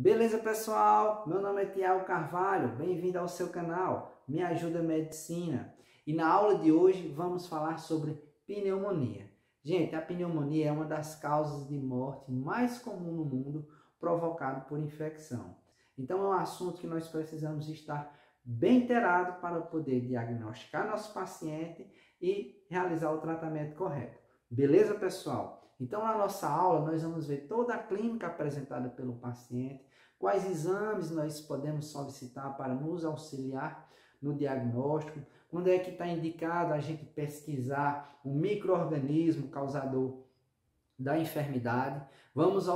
Beleza, pessoal? Meu nome é Tiago Carvalho, bem-vindo ao seu canal Me Ajuda Medicina. E na aula de hoje vamos falar sobre pneumonia. Gente, a pneumonia é uma das causas de morte mais comum no mundo, provocado por infecção. Então é um assunto que nós precisamos estar bem inteirados para poder diagnosticar nosso paciente e realizar o tratamento correto. Beleza, pessoal? Então, na nossa aula, nós vamos ver toda a clínica apresentada pelo paciente, quais exames nós podemos solicitar para nos auxiliar no diagnóstico, quando é que está indicado a gente pesquisar o micro-organismo causador da enfermidade. Vamos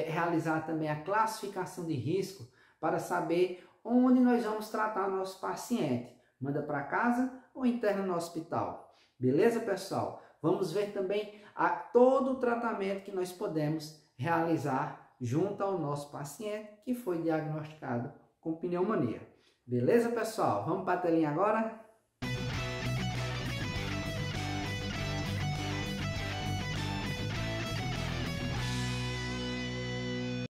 realizar também a classificação de risco para saber onde nós vamos tratar nosso paciente. Manda para casa ou interna no hospital. Beleza, pessoal? Vamos ver também todo o tratamento que nós podemos realizar junto ao nosso paciente que foi diagnosticado com pneumonia. Beleza, pessoal? Vamos para a telinha agora?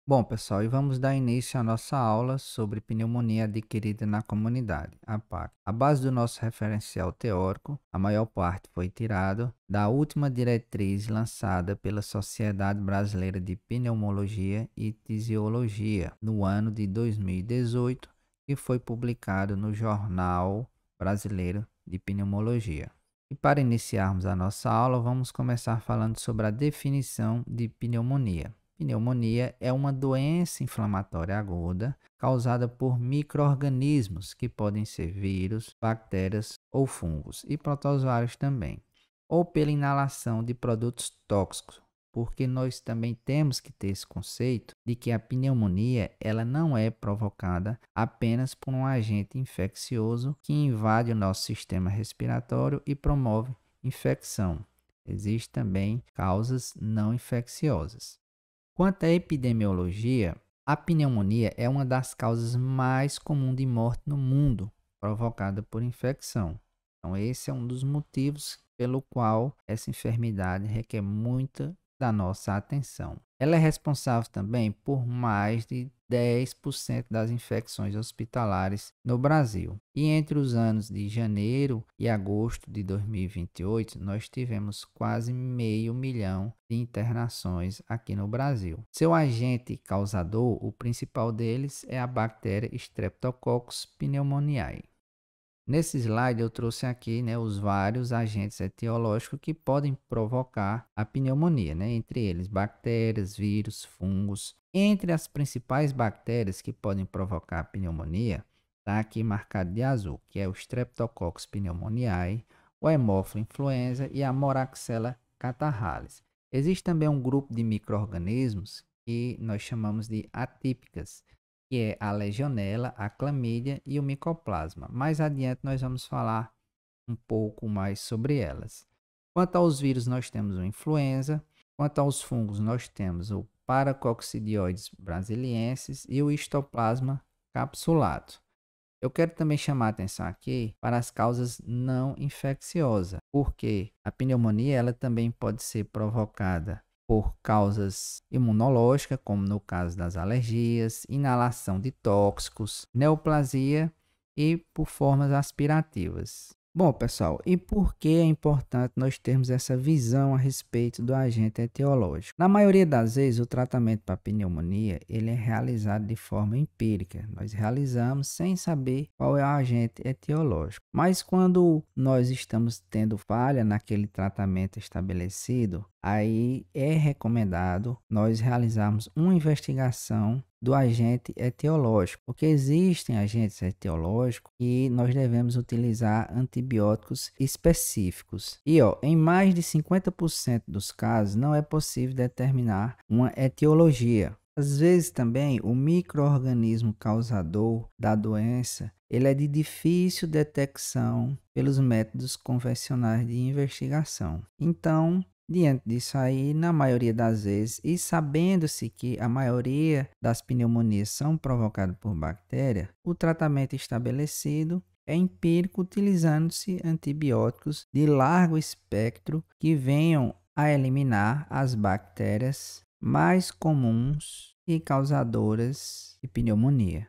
Bom, pessoal, e vamos dar início à nossa aula sobre pneumonia adquirida na comunidade, a PAC. A base do nosso referencial teórico, a maior parte foi tirado da última diretriz lançada pela Sociedade Brasileira de Pneumologia e Tisiologia no ano de 2018, que foi publicado no Jornal Brasileiro de Pneumologia. E para iniciarmos a nossa aula, vamos começar falando sobre a definição de pneumonia. Pneumonia é uma doença inflamatória aguda causada por micro-organismos que podem ser vírus, bactérias ou fungos e protozoários também, ou pela inalação de produtos tóxicos, porque nós também temos que ter esse conceito de que a pneumonia ela não é provocada apenas por um agente infeccioso que invade o nosso sistema respiratório e promove infecção. Existem também causas não infecciosas. Quanto à epidemiologia, a pneumonia é uma das causas mais comuns de morte no mundo, provocada por infecção. Então, esse é um dos motivos pelo qual essa enfermidade requer muita da nossa atenção. Ela é responsável também por mais de 10% das infecções hospitalares no Brasil. E entre os anos de janeiro e agosto de 2028, nós tivemos quase 500.000 de internações aqui no Brasil. Seu agente causador, o principal deles, é a bactéria Streptococcus pneumoniae. Nesse slide eu trouxe aqui, os vários agentes etiológicos que podem provocar a pneumonia, entre eles bactérias, vírus, fungos. Entre as principais bactérias que podem provocar a pneumonia, está aqui marcado de azul, que é o Streptococcus pneumoniae, o Haemophilus influenza e a Moraxella catarrhalis. Existe também um grupo de micro-organismos que nós chamamos de atípicas, que é a legionela, a clamídia e o micoplasma. Mais adiante nós vamos falar um pouco mais sobre elas. Quanto aos vírus, nós temos o influenza. Quanto aos fungos, nós temos o Paracoccidioides brasiliensis e o Histoplasma capsulato. Eu quero também chamar a atenção aqui para as causas não infecciosas, porque a pneumonia ela também pode ser provocada por causas imunológicas, como no caso das alergias, inalação de tóxicos, neoplasia e por formas aspirativas. Bom, pessoal, e por que é importante nós termos essa visão a respeito do agente etiológico? Na maioria das vezes, o tratamento para pneumonia ele é realizado de forma empírica. Nós realizamos sem saber qual é o agente etiológico. Mas quando nós estamos tendo falha naquele tratamento estabelecido, aí é recomendado nós realizarmos uma investigação do agente etiológico, porque existem agentes etiológicos e nós devemos utilizar antibióticos específicos. E em mais de 50% dos casos não é possível determinar uma etiologia. Às vezes também o micro-organismo causador da doença ele é de difícil detecção pelos métodos convencionais de investigação. Então, diante disso aí, na maioria das vezes, e sabendo-se que a maioria das pneumonias são provocadas por bactéria, o tratamento estabelecido é empírico utilizando-se antibióticos de largo espectro que venham a eliminar as bactérias mais comuns e causadoras de pneumonia.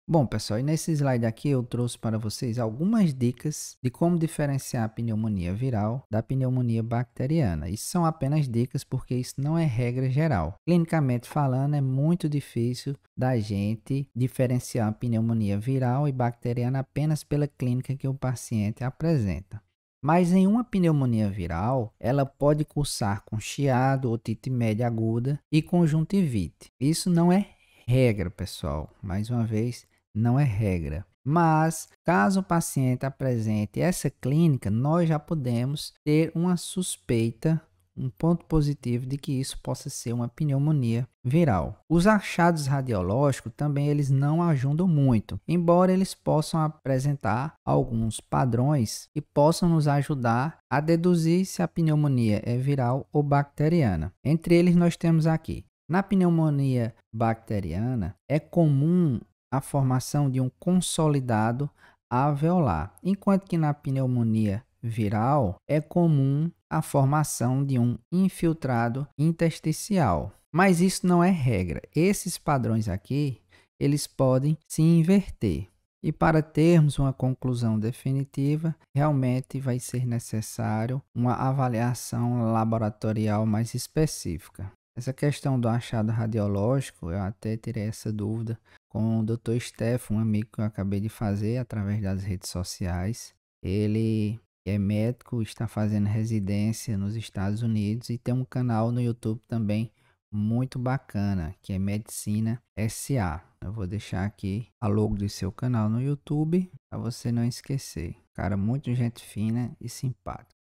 Bom, pessoal, e nesse slide aqui eu trouxe para vocês algumas dicas de como diferenciar a pneumonia viral da pneumonia bacteriana. Isso são apenas dicas porque isso não é regra geral. Clinicamente falando, é muito difícil da gente diferenciar a pneumonia viral e bacteriana apenas pela clínica que o paciente apresenta. Mas em uma pneumonia viral, ela pode cursar com chiado, otite média aguda e conjuntivite. Isso não é regra, pessoal. Mais uma vez, não é regra. Mas, caso o paciente apresente essa clínica, nós já podemos ter uma suspeita, um ponto positivo de que isso possa ser uma pneumonia viral. Os achados radiológicos também eles não ajudam muito, embora eles possam apresentar alguns padrões e possam nos ajudar a deduzir se a pneumonia é viral ou bacteriana. Entre eles nós temos aqui, na pneumonia bacteriana, é comum a formação de um consolidado alveolar, enquanto que na pneumonia viral é comum a formação de um infiltrado intersticial. Mas isso não é regra. Esses padrões aqui, eles podem se inverter. E para termos uma conclusão definitiva, realmente vai ser necessário uma avaliação laboratorial mais específica. Essa questão do achado radiológico, eu até tirei essa dúvida com o Dr. Steph, um amigo que eu acabei de fazer através das redes sociais. Ele é médico, está fazendo residência nos Estados Unidos e tem um canal no YouTube também muito bacana, que é Medicina SA. Eu vou deixar aqui a logo do seu canal no YouTube para você não esquecer. Cara, muito gente fina e simpático.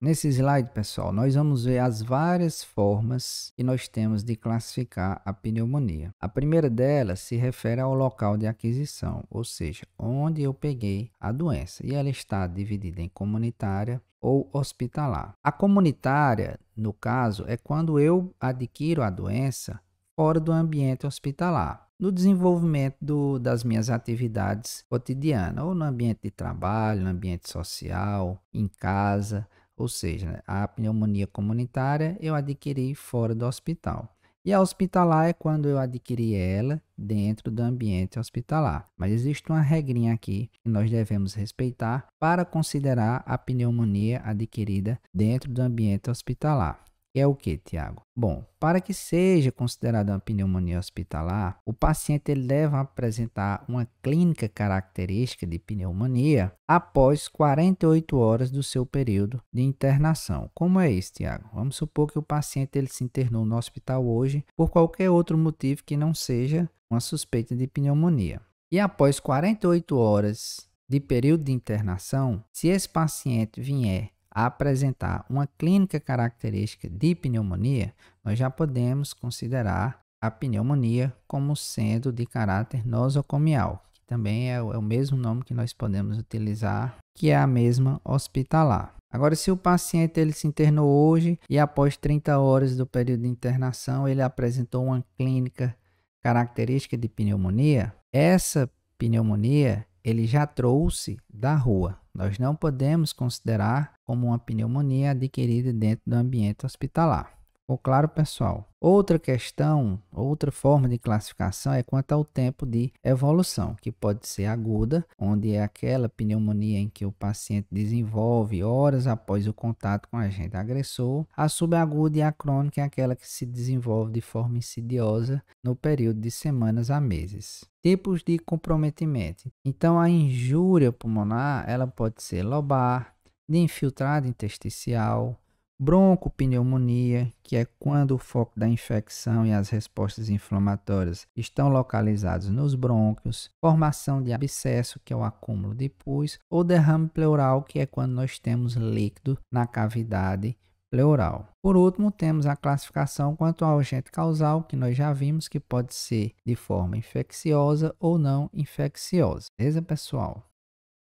Nesse slide, pessoal, nós vamos ver as várias formas que nós temos de classificar a pneumonia. A primeira delas se refere ao local de aquisição, ou seja, onde eu peguei a doença. E ela está dividida em comunitária ou hospitalar. A comunitária, no caso, é quando eu adquiro a doença fora do ambiente hospitalar, no desenvolvimento das minhas atividades cotidianas, ou no ambiente de trabalho, no ambiente social, em casa. Ou seja, a pneumonia comunitária eu adquiri fora do hospital. E a hospitalar é quando eu adquiri ela dentro do ambiente hospitalar. Mas existe uma regrinha aqui que nós devemos respeitar para considerar a pneumonia adquirida dentro do ambiente hospitalar. É o que, Tiago? Bom, para que seja considerada uma pneumonia hospitalar, o paciente ele deve apresentar uma clínica característica de pneumonia após 48 horas do seu período de internação. Como é isso, Tiago? Vamos supor que o paciente ele se internou no hospital hoje por qualquer outro motivo que não seja uma suspeita de pneumonia. E após 48 horas de período de internação, se esse paciente vier a apresentar uma clínica característica de pneumonia, nós já podemos considerar a pneumonia como sendo de caráter nosocomial, que também é o mesmo nome que nós podemos utilizar, que é a mesma hospitalar. Agora, se o paciente ele se internou hoje e após 30 horas do período de internação ele apresentou uma clínica característica de pneumonia, essa pneumonia ele já trouxe da rua. Nós não podemos considerar como uma pneumonia adquirida dentro do ambiente hospitalar. Ficou claro, pessoal? Outra questão, outra forma de classificação é quanto ao tempo de evolução, que pode ser aguda, onde é aquela pneumonia em que o paciente desenvolve horas após o contato com o agente agressor. A subaguda e a crônica é aquela que se desenvolve de forma insidiosa no período de semanas a meses. Tipos de comprometimento. Então, a injúria pulmonar ela pode ser lobar, de infiltrado intersticial, broncopneumonia, que é quando o foco da infecção e as respostas inflamatórias estão localizados nos brônquios, formação de abscesso, que é o acúmulo de pus, ou derrame pleural, que é quando nós temos líquido na cavidade pleural. Por último, temos a classificação quanto ao agente causal, que nós já vimos que pode ser de forma infecciosa ou não infecciosa. Beleza, pessoal?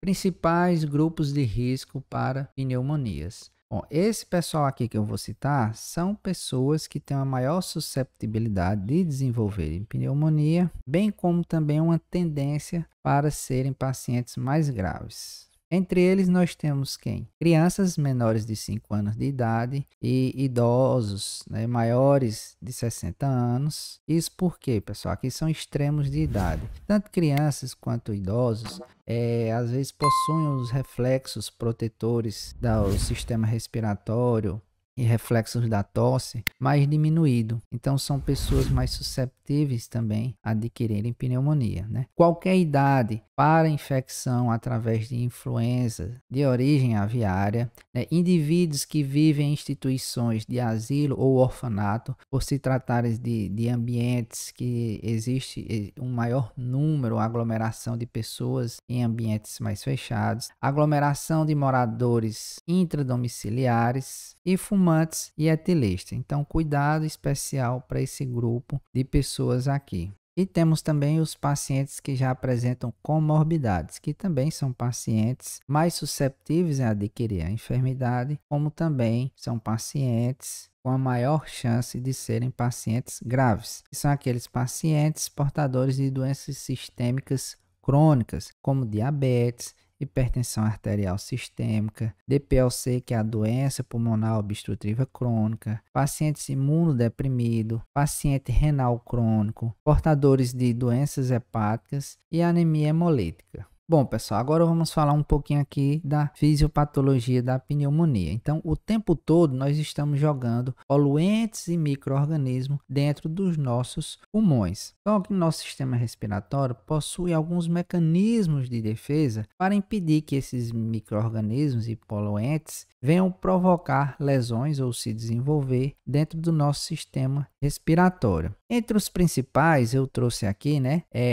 Principais grupos de risco para pneumonias. Bom, esse pessoal aqui que eu vou citar são pessoas que têm uma maior susceptibilidade de desenvolverem pneumonia, bem como também uma tendência para serem pacientes mais graves. Entre eles nós temos quem? Crianças menores de 5 anos de idade e idosos, né, maiores de 60 anos. Isso porque, pessoal, aqui são extremos de idade. Tanto crianças quanto idosos às vezes possuem os reflexos protetores do sistema respiratório e reflexos da tosse mais diminuído. Então são pessoas mais susceptíveis também a adquirirem pneumonia, né? Qualquer idade para infecção através de influenza de origem aviária, né? Indivíduos que vivem em instituições de asilo ou orfanato, por se tratarem de ambientes que existe um maior número, aglomeração de pessoas em ambientes mais fechados, aglomeração de moradores intradomiciliares e fumantes e etilistas. Então, cuidado especial para esse grupo de pessoas aqui. E temos também os pacientes que já apresentam comorbidades, que também são pacientes mais susceptíveis a adquirir a enfermidade, como também são pacientes com a maior chance de serem pacientes graves, que são aqueles pacientes portadores de doenças sistêmicas crônicas, como diabetes, hipertensão arterial sistêmica, DPLC, que é a doença pulmonar obstrutiva crônica, pacientes imunodeprimidos, paciente renal crônico, portadores de doenças hepáticas e anemia hemolítica. Bom, pessoal, agora vamos falar um pouquinho aqui da fisiopatologia da pneumonia. Então, o tempo todo nós estamos jogando poluentes e micro-organismos dentro dos nossos pulmões. Só que o nosso sistema respiratório possui alguns mecanismos de defesa para impedir que esses micro-organismos e poluentes venham provocar lesões ou se desenvolver dentro do nosso sistema respiratório. Entre os principais, eu trouxe aqui,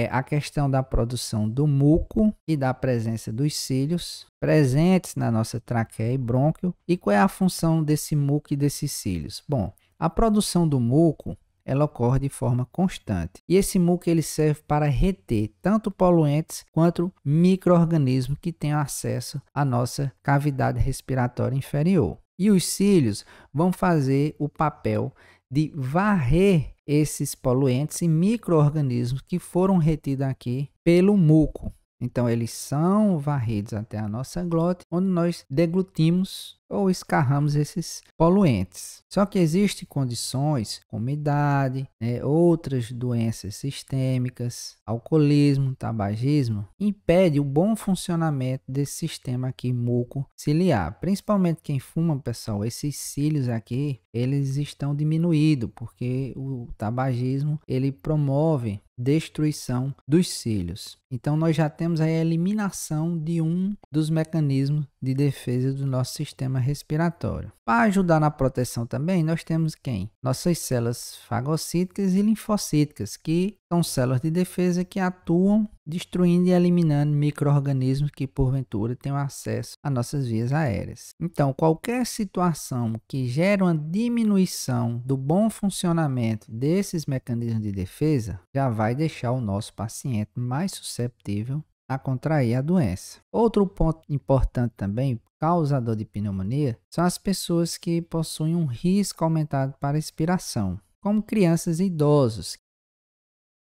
a questão da produção do muco e da presença dos cílios presentes na nossa traqueia e brônquio. E qual é a função desse muco e desses cílios? Bom, a produção do muco ela ocorre de forma constante. E esse muco ele serve para reter tanto poluentes quanto micro-organismos que têm acesso à nossa cavidade respiratória inferior. E os cílios vão fazer o papel de varrer esses poluentes e micro-organismos que foram retidos aqui pelo muco. Então, eles são varridos até a nossa glote, onde nós deglutimos ou escarramos esses poluentes. Só que existem condições como idade, outras doenças sistêmicas, alcoolismo, tabagismo, impede o bom funcionamento desse sistema aqui muco-ciliar. Principalmente quem fuma, pessoal, esses cílios aqui, eles estão diminuídos, porque o tabagismo, ele promove destruição dos cílios. Então, nós já temos a eliminação de um dos mecanismos de defesa do nosso sistema respiratório. Para ajudar na proteção também, nós temos quem? Nossas células fagocíticas e linfocíticas, que são células de defesa que atuam destruindo e eliminando micro-organismos que porventura tenham acesso às nossas vias aéreas. Então, qualquer situação que gere uma diminuição do bom funcionamento desses mecanismos de defesa já vai deixar o nosso paciente mais susceptível a contrair a doença. Outro ponto importante também, causador de pneumonia, são as pessoas que possuem um risco aumentado para expiração, como crianças e idosos.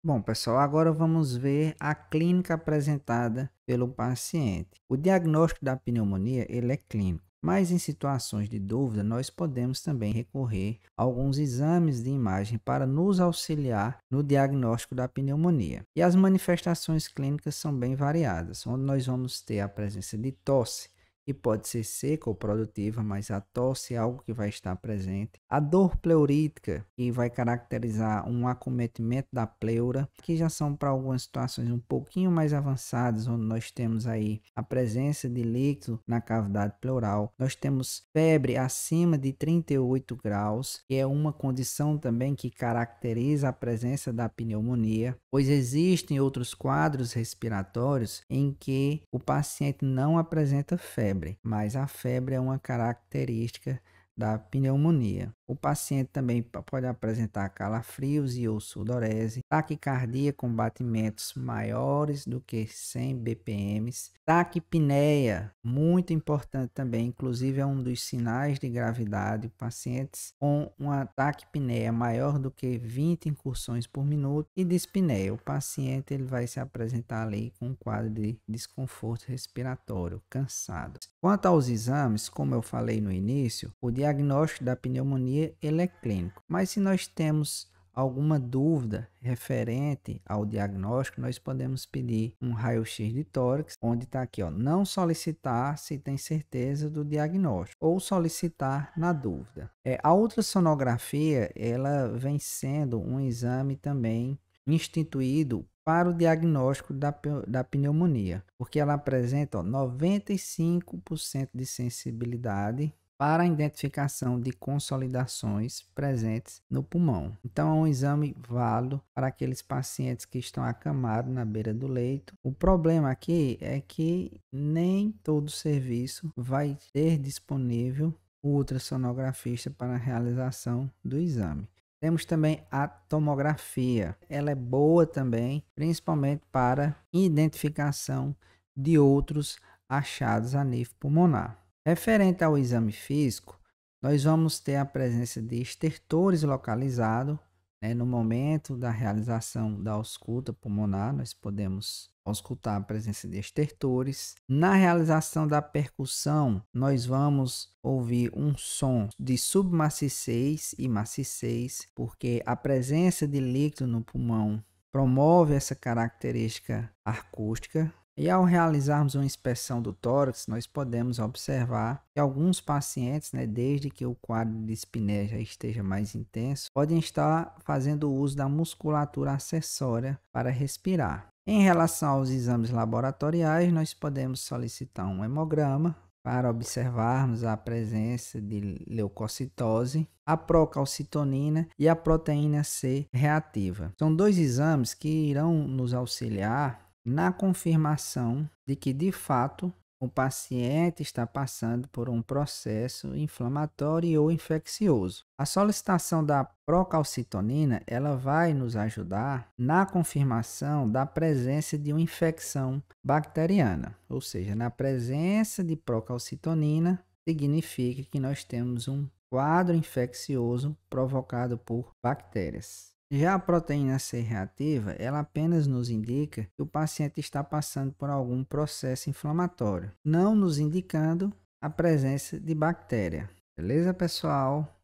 Bom, pessoal, agora vamos ver a clínica apresentada pelo paciente. O diagnóstico da pneumonia ele é clínico, mas em situações de dúvida nós podemos também recorrer a alguns exames de imagem para nos auxiliar no diagnóstico da pneumonia. E as manifestações clínicas são bem variadas, onde nós vamos ter a presença de tosse, que pode ser seca ou produtiva, mas a tosse é algo que vai estar presente. A dor pleurítica, que vai caracterizar um acometimento da pleura, que já são para algumas situações um pouquinho mais avançadas, onde nós temos aí a presença de líquido na cavidade pleural. Nós temos febre acima de 38 graus, que é uma condição também que caracteriza a presença da pneumonia, pois existem outros quadros respiratórios em que o paciente não apresenta febre, mas a febre é uma característica da pneumonia. O paciente também pode apresentar calafrios e ou sudorese, taquicardia com batimentos maiores do que 100 bpm, taquipneia, muito importante também, inclusive é um dos sinais de gravidade. Pacientes com uma taquipneia maior do que 20 incursões por minuto e dispneia. O paciente ele vai se apresentar ali com um quadro de desconforto respiratório, cansado. Quanto aos exames, como eu falei no início, o diagnóstico da pneumonia ele é clínico, mas se nós temos alguma dúvida referente ao diagnóstico, nós podemos pedir um raio-x de tórax, onde está aqui, ó, não solicitar se tem certeza do diagnóstico, ou solicitar na dúvida. A ultrassonografia, ela vem sendo um exame também instituído para o diagnóstico da pneumonia, porque ela apresenta 95% de sensibilidade para a identificação de consolidações presentes no pulmão. Então, é um exame válido para aqueles pacientes que estão acamados na beira do leito. O problema aqui é que nem todo serviço vai ter disponível o ultrassonografista para a realização do exame. Temos também a tomografia. Ela é boa também, principalmente para identificação de outros achados a nível pulmonar. Referente ao exame físico, nós vamos ter a presença de estertores localizados, né? No momento da realização da ausculta pulmonar, nós podemos auscultar a presença de estertores. Na realização da percussão, nós vamos ouvir um som de submaciez e maciez, porque a presença de líquido no pulmão promove essa característica acústica. E ao realizarmos uma inspeção do tórax, nós podemos observar que alguns pacientes, né, desde que o quadro de dispneia já esteja mais intenso, podem estar fazendo uso da musculatura acessória para respirar. Em relação aos exames laboratoriais, nós podemos solicitar um hemograma para observarmos a presença de leucocitose, a procalcitonina e a proteína C reativa. São dois exames que irão nos auxiliar na confirmação de que, de fato, o paciente está passando por um processo inflamatório ou infeccioso. A solicitação da procalcitonina, ela vai nos ajudar na confirmação da presença de uma infecção bacteriana, ou seja, na presença de procalcitonina, significa que nós temos um quadro infeccioso provocado por bactérias. Já a proteína C reativa, ela apenas nos indica que o paciente está passando por algum processo inflamatório, não nos indicando a presença de bactéria. Beleza, pessoal?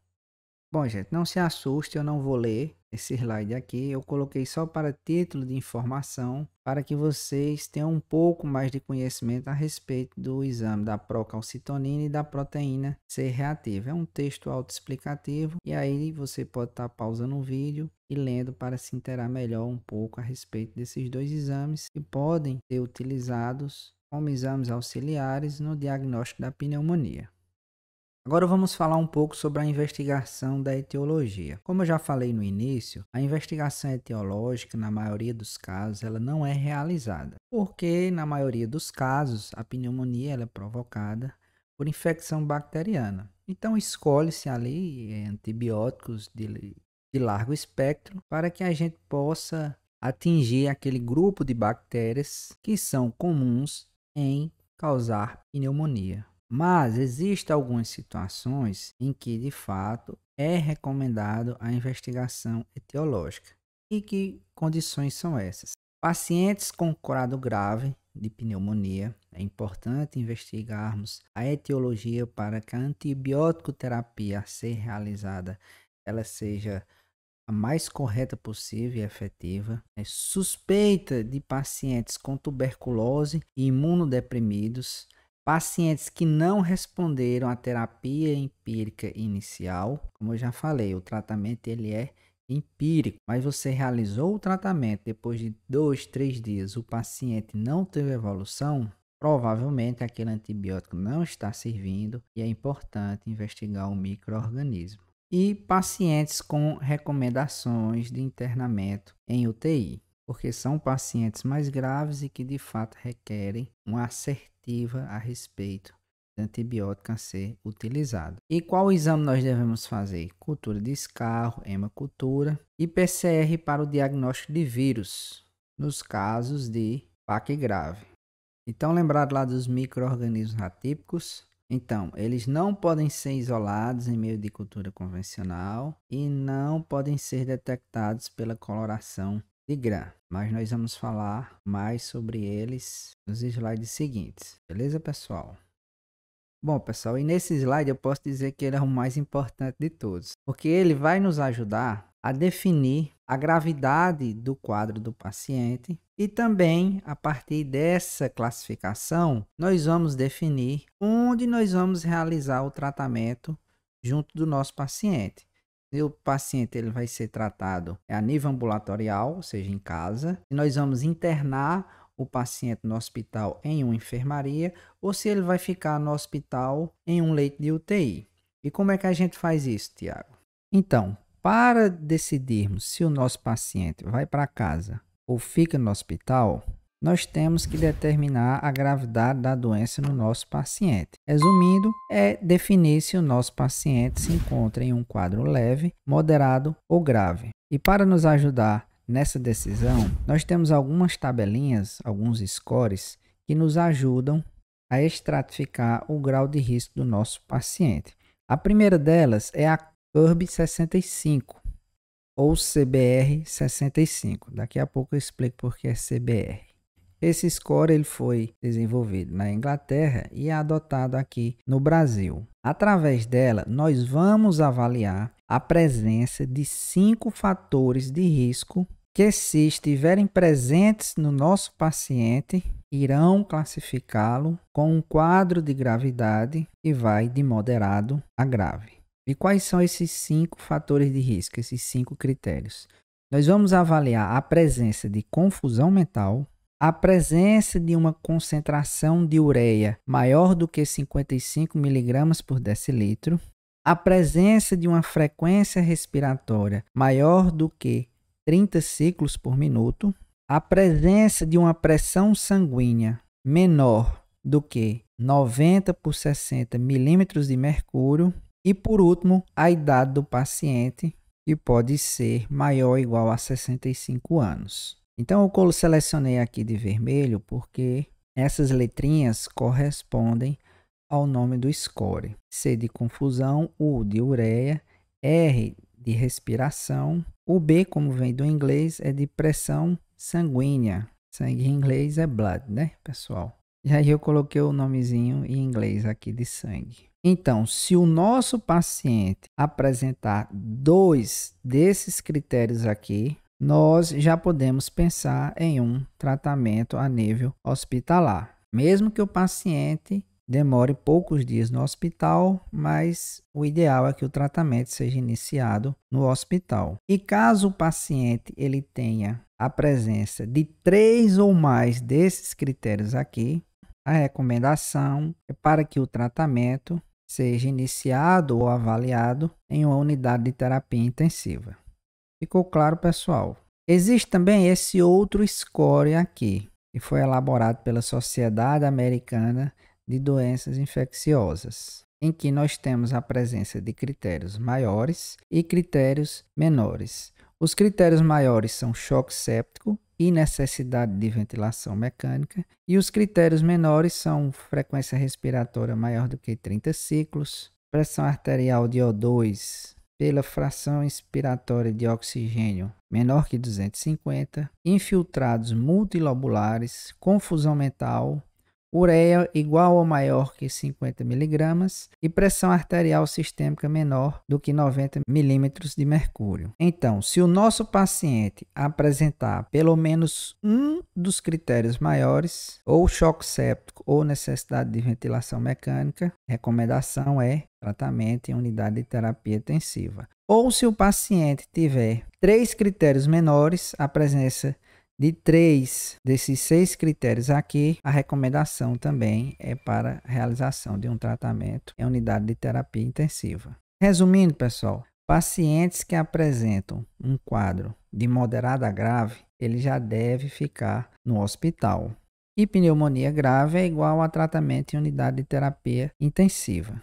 Bom, gente, não se assuste, eu não vou ler esse slide aqui. Eu coloquei só para título de informação, para que vocês tenham um pouco mais de conhecimento a respeito do exame da procalcitonina e da proteína C reativa. É um texto autoexplicativo e aí você pode estar pausando o vídeo e lendo para se inteirar melhor um pouco a respeito desses dois exames que podem ser utilizados como exames auxiliares no diagnóstico da pneumonia. Agora vamos falar um pouco sobre a investigação da etiologia. Como eu já falei no início, a investigação etiológica, na maioria dos casos, ela não é realizada, porque na maioria dos casos a pneumonia ela é provocada por infecção bacteriana. Então escolhe-se ali antibióticos de largo espectro para que a gente possa atingir aquele grupo de bactérias que são comuns em causar pneumonia. Mas existem algumas situações em que, de fato, é recomendado a investigação etiológica. E que condições são essas? Pacientes com quadro grave de pneumonia, é importante investigarmos a etiologia para que a antibiótico terapia a ser realizada ela seja a mais correta possível e efetiva. Suspeita de pacientes com tuberculose e imunodeprimidos, pacientes que não responderam à terapia empírica inicial. Como eu já falei, o tratamento ele é empírico, mas você realizou o tratamento depois de 2, 3 dias, o paciente não teve evolução, provavelmente aquele antibiótico não está servindo e é importante investigar o micro-organismo. E pacientes com recomendações de internamento em UTI, porque são pacientes mais graves e que de fato requerem uma assertiva a respeito de antibiótico a ser utilizado. E qual exame nós devemos fazer? Cultura de escarro, hemacultura e PCR para o diagnóstico de vírus, nos casos de PAC grave. Então, lembrado lá dos micro-organismos atípicos? Então, eles não podem ser isolados em meio de cultura convencional e não podem ser detectados pela coloração de GRAM, mas nós vamos falar mais sobre eles nos slides seguintes, beleza, pessoal? Bom, pessoal, e nesse slide eu posso dizer que ele é o mais importante de todos, porque ele vai nos ajudar a definir a gravidade do quadro do paciente e também, a partir dessa classificação, nós vamos definir onde nós vamos realizar o tratamento junto do nosso paciente. E o paciente ele vai ser tratado a nível ambulatorial, ou seja, em casa, e nós vamos internar o paciente no hospital em uma enfermaria ou se ele vai ficar no hospital em um leito de UTI. E como é que a gente faz isso, Tiago? Então, para decidirmos se o nosso paciente vai para casa ou fica no hospital, nós temos que determinar a gravidade da doença no nosso paciente. Resumindo, é definir se o nosso paciente se encontra em um quadro leve, moderado ou grave. E para nos ajudar nessa decisão, nós temos algumas tabelinhas, alguns scores, que nos ajudam a estratificar o grau de risco do nosso paciente. A primeira delas é a CURB 65, ou CBR 65. Daqui a pouco eu explico por que é CBR. Esse score ele foi desenvolvido na Inglaterra e é adotado aqui no Brasil. Através dela, nós vamos avaliar a presença de 5 fatores de risco que, se estiverem presentes no nosso paciente, irão classificá-lo com um quadro de gravidade que vai de moderado a grave. E quais são esses 5 fatores de risco, esses 5 critérios? Nós vamos avaliar a presença de confusão mental, a presença de uma concentração de ureia maior do que 55 mg por decilitro, a presença de uma frequência respiratória maior do que 30 ciclos por minuto, a presença de uma pressão sanguínea menor do que 90 por 60 milímetros de mercúrio e, por último, a idade do paciente, que pode ser maior ou igual a 65 anos. Então, eu selecionei aqui de vermelho porque essas letrinhas correspondem ao nome do score. C de confusão, U de ureia, R de respiração, o B, como vem do inglês, é de pressão sanguínea. Sangue em inglês é blood, né, pessoal? E aí eu coloquei o nomezinho em inglês aqui de sangue. Então, se o nosso paciente apresentar 2 desses critérios aqui, nós já podemos pensar em um tratamento a nível hospitalar. Mesmo que o paciente demore poucos dias no hospital, mas o ideal é que o tratamento seja iniciado no hospital. E caso o paciente ele tenha a presença de 3 ou mais desses critérios aqui, a recomendação é para que o tratamento seja iniciado ou avaliado em uma unidade de terapia intensiva. Ficou claro, pessoal? Existe também esse outro score aqui, que foi elaborado pela Sociedade Americana de Doenças Infecciosas, em que nós temos a presença de critérios maiores e critérios menores. Os critérios maiores são choque séptico e necessidade de ventilação mecânica, e os critérios menores são frequência respiratória maior do que 30 ciclos, pressão arterial de O2 pela fração inspiratória de oxigênio menor que 250, infiltrados multilobulares, confusão mental, ureia igual ou maior que 50 mg e pressão arterial sistêmica menor do que 90 milímetros de mercúrio. Então, se o nosso paciente apresentar pelo menos um dos critérios maiores, ou choque séptico ou necessidade de ventilação mecânica, a recomendação é tratamento em unidade de terapia intensiva. Ou se o paciente tiver 3 critérios menores, a presença de 3 desses 6 critérios aqui, a recomendação também é para a realização de um tratamento em unidade de terapia intensiva. Resumindo, pessoal, pacientes que apresentam um quadro de moderado a grave, ele já deve ficar no hospital. E pneumonia grave é igual a tratamento em unidade de terapia intensiva.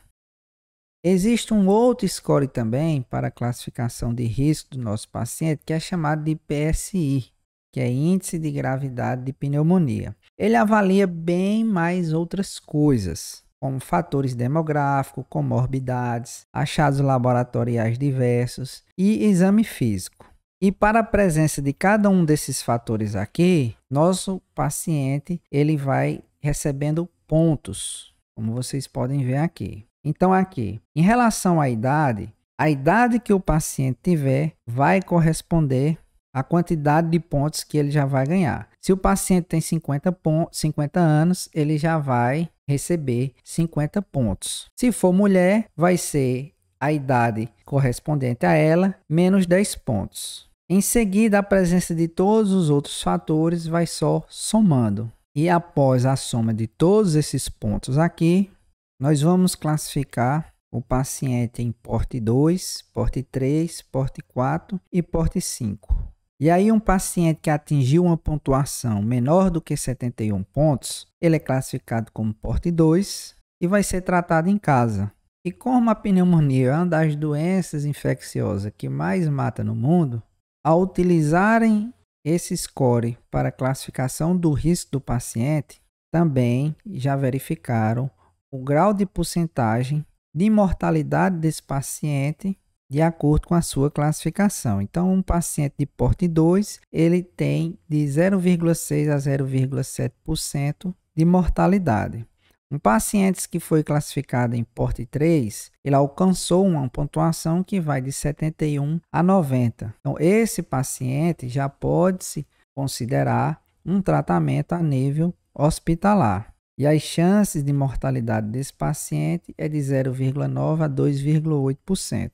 Existe um outro score também para a classificação de risco do nosso paciente, que é chamado de PSI, que é Índice de Gravidade de Pneumonia. Ele avalia bem mais outras coisas, como fatores demográficos, comorbidades, achados laboratoriais diversos e exame físico. E para a presença de cada um desses fatores aqui, nosso paciente ele vai recebendo pontos, como vocês podem ver aqui. Então aqui, em relação à idade, a idade que o paciente tiver vai corresponder à quantidade de pontos que ele já vai ganhar. Se o paciente tem 50 anos, ele já vai receber 50 pontos. Se for mulher, vai ser a idade correspondente a ela, menos 10 pontos. Em seguida, a presença de todos os outros fatores vai só somando. E após a soma de todos esses pontos aqui, nós vamos classificar o paciente em porte 2, porte 3, porte 4 e porte 5. E aí um paciente que atingiu uma pontuação menor do que 71 pontos, ele é classificado como porte 2 e vai ser tratado em casa. E como a pneumonia é uma das doenças infecciosas que mais mata no mundo, ao utilizarem esse score para a classificação do risco do paciente, também já verificaram o grau de porcentagem de mortalidade desse paciente de acordo com a sua classificação. Então, um paciente de porte 2, ele tem de 0,6 a 0,7% de mortalidade. Um paciente que foi classificado em porte 3, ele alcançou uma pontuação que vai de 71 a 90. Então, esse paciente já pode-se considerar um tratamento a nível hospitalar. E as chances de mortalidade desse paciente é de 0,9 a 2,8%.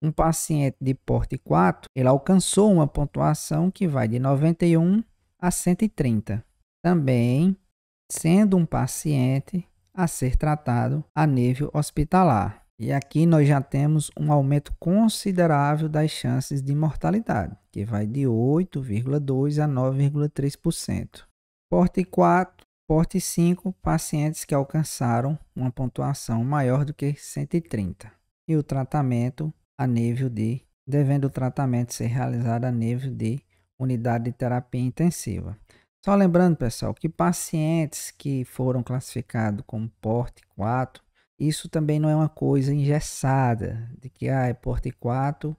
Um paciente de porte 4, ele alcançou uma pontuação que vai de 91 a 130. Também sendo um paciente a ser tratado a nível hospitalar. E aqui nós já temos um aumento considerável das chances de mortalidade, que vai de 8,2 a 9,3%. Porte 4, porte 5, pacientes que alcançaram uma pontuação maior do que 130. E o tratamento devendo o tratamento ser realizado a nível de unidade de terapia intensiva. Só lembrando, pessoal, que pacientes que foram classificados como porte 4, isso também não é uma coisa engessada, de que é porte 4,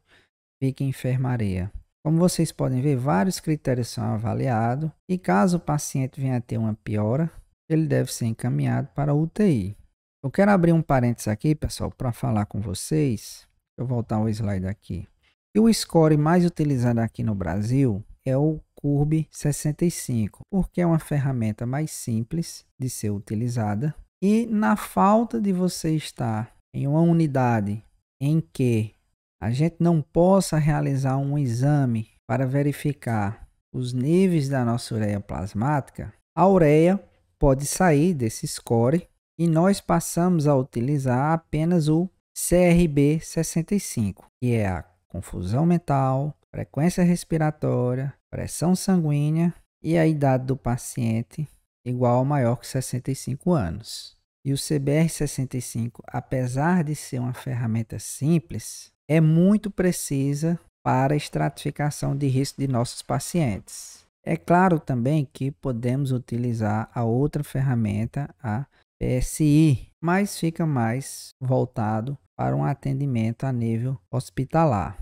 fica em enfermaria. Como vocês podem ver, vários critérios são avaliados e caso o paciente venha a ter uma piora, ele deve ser encaminhado para a UTI. Eu quero abrir um parênteses aqui, pessoal, para falar com vocês. Deixa eu voltar o slide aqui. E o score mais utilizado aqui no Brasil é o CURB 65, porque é uma ferramenta mais simples de ser utilizada. E na falta de você estar em uma unidade em que a gente não possa realizar um exame para verificar os níveis da nossa ureia plasmática, a ureia pode sair desse score e nós passamos a utilizar apenas o CRB 65, que é a confusão mental, frequência respiratória, pressão sanguínea e a idade do paciente igual ou maior que 65 anos. E o CBR-65, apesar de ser uma ferramenta simples, é muito precisa para a estratificação de risco de nossos pacientes. É claro também que podemos utilizar a outra ferramenta, a PSI, mas fica mais voltado para um atendimento a nível hospitalar.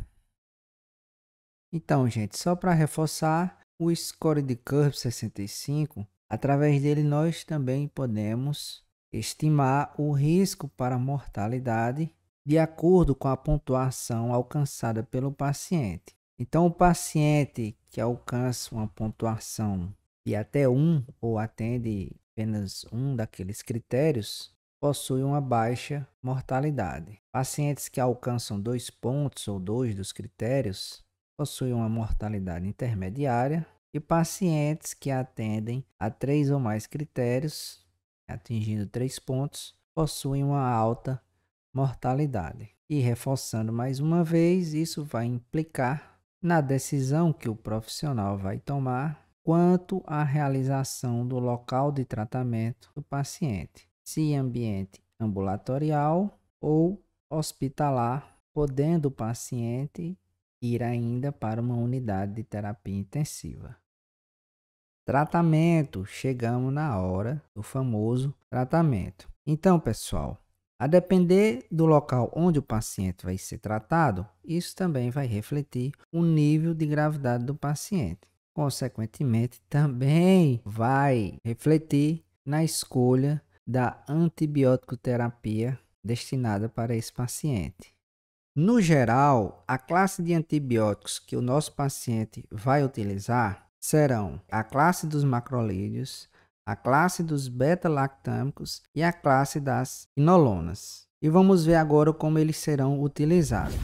Então, gente, só para reforçar, o score de CURB 65, através dele nós também podemos estimar o risco para mortalidade de acordo com a pontuação alcançada pelo paciente. Então, o paciente que alcança uma pontuação de até 1 ou atende apenas um daqueles critérios, possui uma baixa mortalidade. Pacientes que alcançam 2 pontos ou 2 dos critérios possuem uma mortalidade intermediária e pacientes que atendem a 3 ou mais critérios, atingindo 3 pontos, possuem uma alta mortalidade. E reforçando mais uma vez, isso vai implicar na decisão que o profissional vai tomar quanto à realização do local de tratamento do paciente, se em ambiente ambulatorial ou hospitalar, podendo o paciente ir ainda para uma unidade de terapia intensiva. Tratamento, chegamos na hora do famoso tratamento. Então, pessoal, a depender do local onde o paciente vai ser tratado, isso também vai refletir o nível de gravidade do paciente. Consequentemente, também vai refletir na escolha da antibiótico-terapia destinada para esse paciente. No geral, a classe de antibióticos que o nosso paciente vai utilizar serão a classe dos macrolídeos, a classe dos beta-lactâmicos e a classe das inolonas. E vamos ver agora como eles serão utilizados.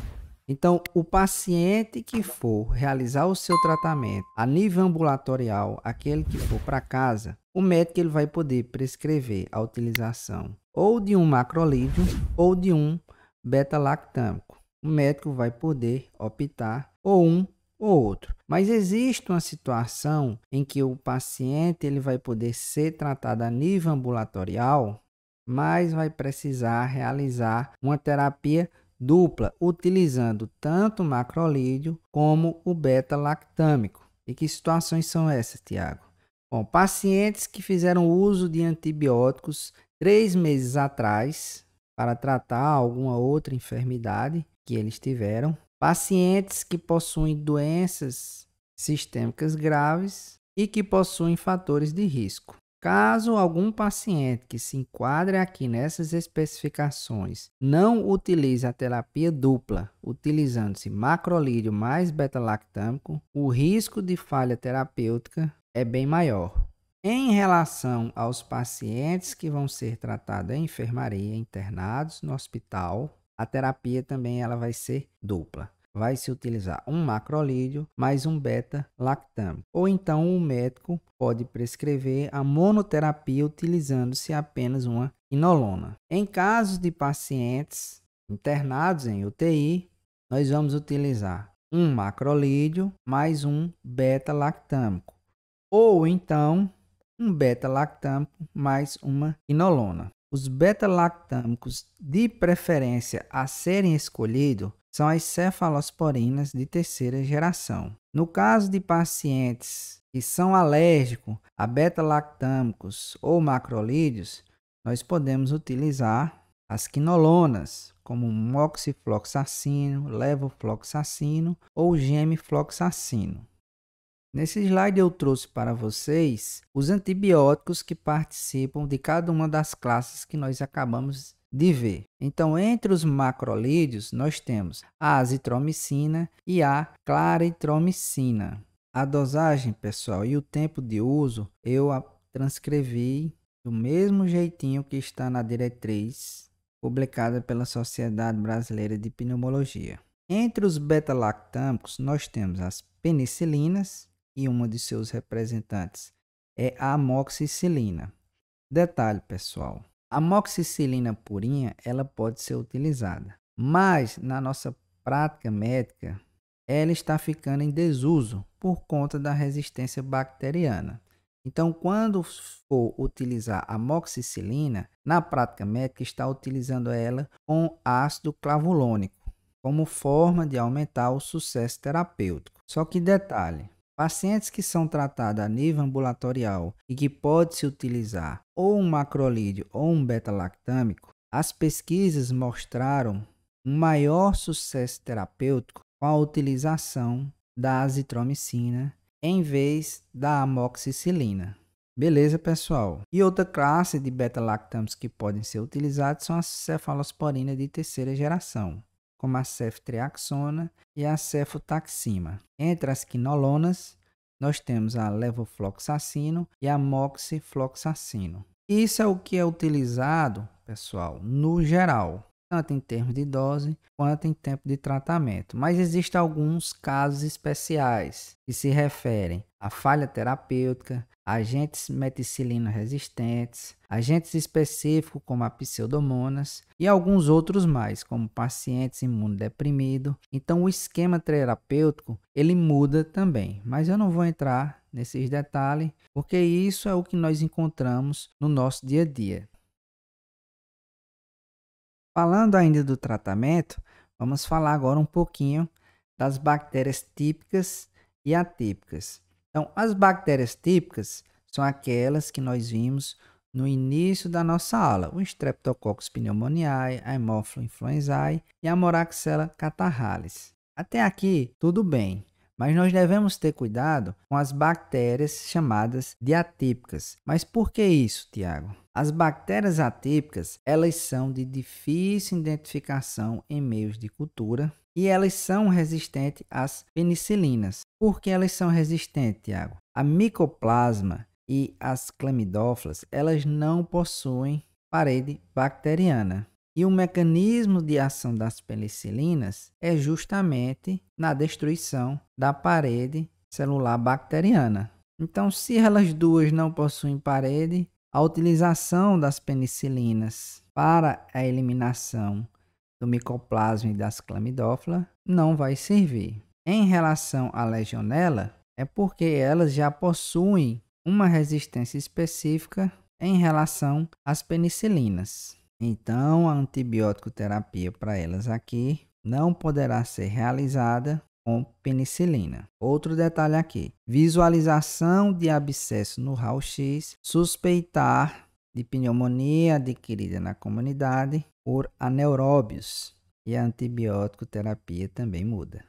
Então, o paciente que for realizar o seu tratamento a nível ambulatorial, aquele que for para casa, o médico ele vai poder prescrever a utilização ou de um macrolídeo ou de um beta-lactâmico. O médico vai poder optar ou um ou outro. Mas existe uma situação em que o paciente ele vai poder ser tratado a nível ambulatorial, mas vai precisar realizar uma terapia dupla, utilizando tanto o macrolídeo como o beta-lactâmico. E que situações são essas, Tiago? Bom, pacientes que fizeram uso de antibióticos 3 meses atrás para tratar alguma outra enfermidade que eles tiveram, pacientes que possuem doenças sistêmicas graves e que possuem fatores de risco. Caso algum paciente que se enquadre aqui nessas especificações não utilize a terapia dupla, utilizando-se macrolídeo mais beta-lactâmico, o risco de falha terapêutica é bem maior. Em relação aos pacientes que vão ser tratados em enfermaria, internados no hospital, a terapia também ela vai ser dupla. Vai se utilizar um macrolídeo mais um beta-lactâmico. Ou então o médico pode prescrever a monoterapia utilizando-se apenas uma inolona. Em casos de pacientes internados em UTI, nós vamos utilizar um macrolídeo mais um beta-lactâmico. Ou então um beta-lactâmico mais uma inolona. Os beta-lactâmicos de preferência a serem escolhidos são as cefalosporinas de terceira geração. No caso de pacientes que são alérgicos a beta-lactâmicos ou macrolídeos, nós podemos utilizar as quinolonas, como moxifloxacino, levofloxacino ou gemifloxacino. Nesse slide eu trouxe para vocês os antibióticos que participam de cada uma das classes que nós acabamos de ver. Então, entre os macrolídeos, nós temos a azitromicina e a claritromicina. A dosagem, pessoal, e o tempo de uso, eu a transcrevi do mesmo jeitinho que está na diretriz publicada pela Sociedade Brasileira de Pneumologia. Entre os beta-lactâmicos, nós temos as penicilinas, e uma de seus representantes é a amoxicilina. Detalhe, pessoal, a amoxicilina purinha ela pode ser utilizada, mas na nossa prática médica ela está ficando em desuso por conta da resistência bacteriana. Então, quando for utilizar a amoxicilina, na prática médica está utilizando ela com ácido clavulônico como forma de aumentar o sucesso terapêutico. Só que detalhe, pacientes que são tratados a nível ambulatorial e que pode-se utilizar ou um macrolídeo ou um beta-lactâmico, as pesquisas mostraram um maior sucesso terapêutico com a utilização da azitromicina em vez da amoxicilina. Beleza, pessoal? E outra classe de beta-lactâmicos que podem ser utilizados são as cefalosporinas de terceira geração, como a ceftriaxona e a cefotaxima. Entre as quinolonas, nós temos a levofloxacino e a moxifloxacino. Isso é o que é utilizado, pessoal, no geral. tanto em termos de dose quanto em tempo de tratamento. Mas existem alguns casos especiais que se referem à falha terapêutica, agentes meticilina resistentes, agentes específicos como a pseudomonas e alguns outros mais, como pacientes imunodeprimidos. Então o esquema terapêutico ele muda também, mas eu não vou entrar nesses detalhes, porque isso é o que nós encontramos no nosso dia a dia. Falando ainda do tratamento, vamos falar agora um pouquinho das bactérias típicas e atípicas. Então, as bactérias típicas são aquelas que nós vimos no início da nossa aula, o Streptococcus pneumoniae, a Haemophilus influenzae e a Moraxella catarrhalis. Até aqui, tudo bem. Mas nós devemos ter cuidado com as bactérias chamadas de atípicas. Mas por que isso, Tiago? As bactérias atípicas, elas são de difícil identificação em meios de cultura e elas são resistentes às penicilinas. Por que elas são resistentes, Tiago? A Mycoplasma e as Clamidófilas, elas não possuem parede bacteriana. E o mecanismo de ação das penicilinas é justamente na destruição da parede celular bacteriana. Então, se elas duas não possuem parede, a utilização das penicilinas para a eliminação do micoplasma e das clamidófilas não vai servir. Em relação à legionela, é porque elas já possuem uma resistência específica em relação às penicilinas. Então, a antibiótico terapia para elas aqui não poderá ser realizada com penicilina. Outro detalhe aqui: visualização de abscesso no raio-x, suspeitar de pneumonia adquirida na comunidade por anaeróbios e a antibiótico terapia também muda.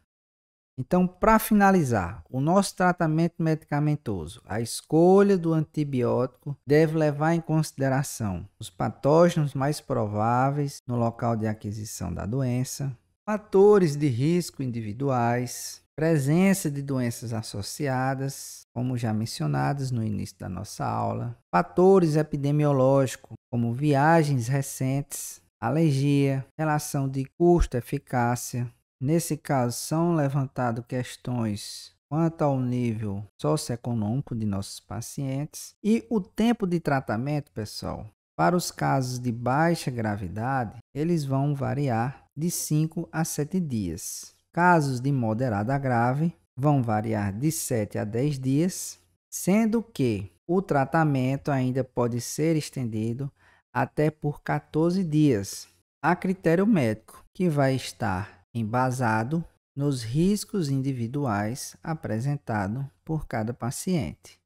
Então, para finalizar, o nosso tratamento medicamentoso, a escolha do antibiótico deve levar em consideração os patógenos mais prováveis no local de aquisição da doença, fatores de risco individuais, presença de doenças associadas, como já mencionadas no início da nossa aula, fatores epidemiológicos, como viagens recentes, alergia, relação de custo-eficácia. Nesse caso, são levantadas questões quanto ao nível socioeconômico de nossos pacientes e o tempo de tratamento, pessoal. Para os casos de baixa gravidade, eles vão variar de 5 a 7 dias. Casos de moderada a grave vão variar de 7 a 10 dias, sendo que o tratamento ainda pode ser estendido até por 14 dias, a critério médico, que vai estar embasado nos riscos individuais apresentados por cada paciente.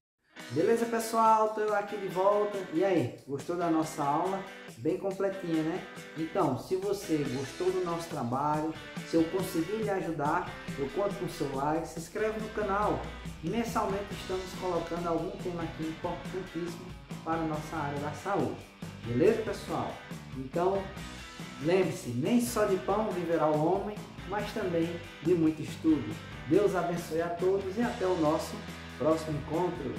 Beleza, pessoal? Estou aqui de volta. E aí, gostou da nossa aula? Bem completinha, né? Então, se você gostou do nosso trabalho, se eu conseguir lhe ajudar, eu conto com o seu like, se inscreve no canal. Mensalmente estamos colocando algum tema aqui importantíssimo para a nossa área da saúde. Beleza, pessoal? Então, lembre-se, nem só de pão viverá o homem, mas também de muito estudo. Deus abençoe a todos e até o nosso próximo encontro.